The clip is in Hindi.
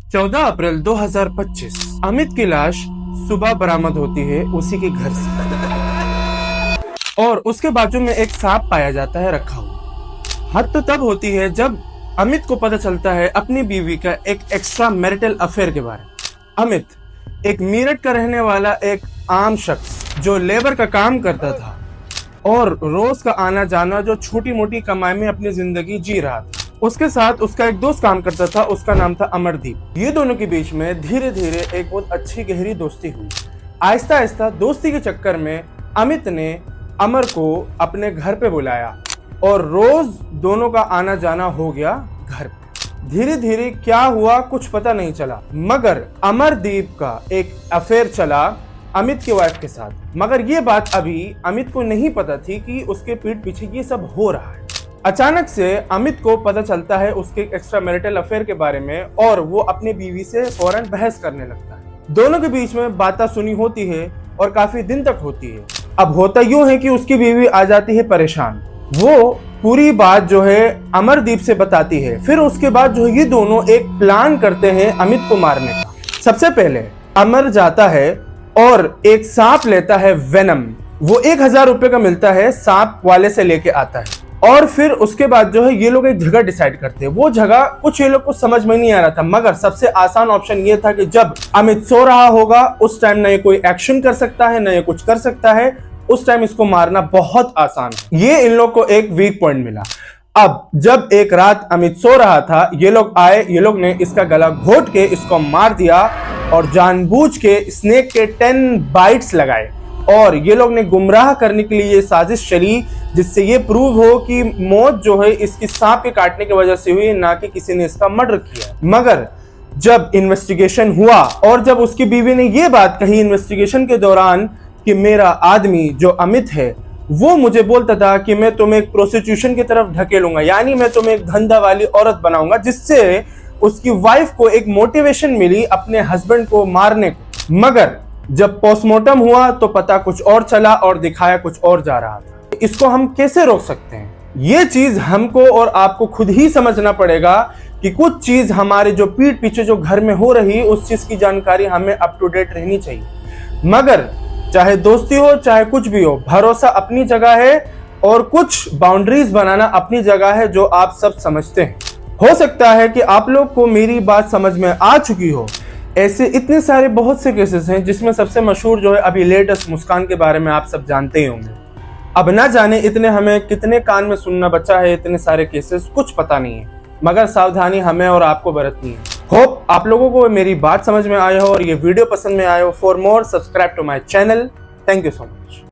14 अप्रैल 2025 अमित की लाश सुबह बरामद होती है उसी के घर से और उसके बाजू में एक सांप पाया जाता है रखा हुआ। हद तो तब होती है जब अमित को पता चलता है अपनी बीवी का एक एक्स्ट्रा मैरिटल अफेयर के बारे में। अमित एक मेरठ का रहने वाला एक आम शख्स जो लेबर का काम करता था और रोज का आना जाना जो छोटी मोटी कमाई में अपनी जिंदगी जी रहा था। उसके साथ उसका एक दोस्त काम करता था, उसका नाम था अमरदीप। ये दोनों के बीच में धीरे धीरे एक बहुत अच्छी गहरी दोस्ती हुई। आहिस्ता आहिस्ता दोस्ती के चक्कर में अमित ने अमर को अपने घर पे बुलाया और रोज दोनों का आना जाना हो गया घर पे। धीरे धीरे क्या हुआ कुछ पता नहीं चला, मगर अमरदीप का एक अफेयर चला अमित की वाइफ के साथ। मगर ये बात अभी अमित को नहीं पता थी कि उसके पीठ पीछे ये सब हो रहा है। अचानक से अमित को पता चलता है उसके एक्स्ट्रा मैरिटल अफेयर के बारे में और वो अपनी बीवी से फौरन बहस करने लगता है। दोनों के बीच में बातें सुनी होती है और काफी दिन तक होती है। अब होता यूं है कि उसकी बीवी आ जाती है परेशान। वो पूरी बात जो है अमरदीप से बताती है। फिर उसके बाद जो ये दोनों एक प्लान करते हैं अमित को मारने का। सबसे पहले अमर जाता है और एक सांप लेता है वेनम। वो 1000 रुपए का मिलता है, सांप वाले से लेके आता है। और फिर उसके बाद जो है ये लोग एक जगह डिसाइड करते हैं। वो जगह कुछ ये लोग को समझ में नहीं आ रहा था, मगर सबसे आसान ऑप्शन ये था कि जब अमित सो रहा होगा उस टाइम न ये कोई एक्शन कर सकता है न ये कुछ कर सकता है, उस टाइम इसको मारना बहुत आसान है। ये इन लोग को एक वीक पॉइंट मिला। अब जब एक रात अमित सो रहा था, ये लोग आए, ये लोग ने इसका गला घोट के इसको मार दिया और जानबूझ के स्नेक के 10 बाइट्स लगाए। और ये लोग ने गुमराह करने के लिए ये साजिश चली जिससे ये प्रूव हो कि मौत जो है इसकी सांप के काटने की वजह से हुई, ना कि किसी ने इसका मर्डर किया। मगर जब इन्वेस्टिगेशन हुआ और जब उसकी बीवी ने ये बात कही इन्वेस्टिगेशन के दौरान कि मेरा आदमी जो अमित है वो मुझे बोलता था कि मैं तुम्हें एक प्रोस्टिट्यूशन की तरफ ढकेलूंगा, यानी मैं तुम्हें एक धंधा वाली औरत बनाऊंगा, जिससे उसकी वाइफ को एक मोटिवेशन मिली अपने हस्बैंड को मारने को। मगर जब पोस्टमार्टम हुआ तो पता कुछ और चला और दिखाया कुछ और जा रहा था। इसको हम कैसे रोक सकते हैं? ये चीज हमको और आपको खुद ही समझना पड़ेगा कि कुछ चीज हमारे जो पीठ पीछे जो घर में हो रही उस चीज की जानकारी हमें अप टू डेट रहनी चाहिए। मगर चाहे दोस्ती हो चाहे कुछ भी हो, भरोसा अपनी जगह है और कुछ बाउंड्रीज बनाना अपनी जगह है जो आप सब समझते हैं। हो सकता है कि आप लोग को मेरी बात समझ में आ चुकी हो। ऐसे इतने सारे बहुत से केसेस हैं जिसमें सबसे मशहूर जो है अभी लेटेस्ट मुस्कान के बारे में आप सब जानते ही होंगे। अब ना जाने इतने हमें कितने कान में सुनना बचा है, इतने सारे केसेस कुछ पता नहीं है, मगर सावधानी हमें और आपको बरतनी है। होप आप लोगों को मेरी बात समझ में आया हो और ये वीडियो पसंद में आया हो। For more subscribe to my channel. Thank you so much.